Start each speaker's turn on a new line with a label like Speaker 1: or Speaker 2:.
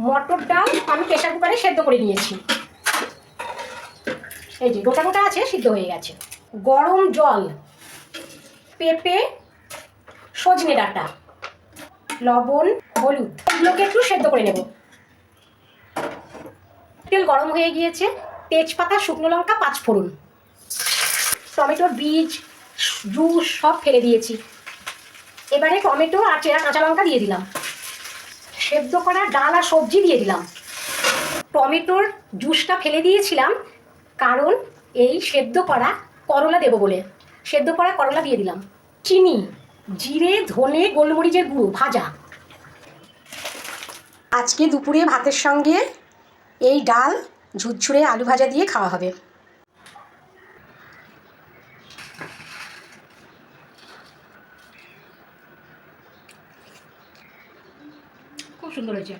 Speaker 1: মটর ডাল আমি প্রেসার কুকারে সেদ্ধ করে নিয়েছি, এই যে গোটা গোটা আছে, সিদ্ধ হয়ে গেছে। গরম জল, পেঁপে, সজনে ডাঁটা, লবণ, হলুদ, এগুলোকে একটু সেদ্ধ করে নেব। তেল গরম হয়ে গিয়েছে, তেজপাতা, শুকনো লঙ্কা, 5 ফোড়ন, টমেটোর বীজ, জুস সব ফেলে দিয়েছি। এবারে টমেটো আর চেরা কাঁচা লঙ্কা দিয়ে দিলাম, সেদ্ধ করা ডাল আর সবজি দিয়ে দিলাম। টমেটোর জুসটা ফেলে দিয়েছিলাম কারণ এই সেদ্ধ করা করলা দেবো বলে, সেদ্ধ করা করলা দিয়ে দিলাম। চিনি, জিরে, ধনে, গোলমরিচের গুঁড়ো ভাজা। আজকে দুপুরে ভাতের সঙ্গে এই ডাল ঝুরঝুরে আলু ভাজা দিয়ে খাওয়া হবে। খুব সুন্দর হয়েছে।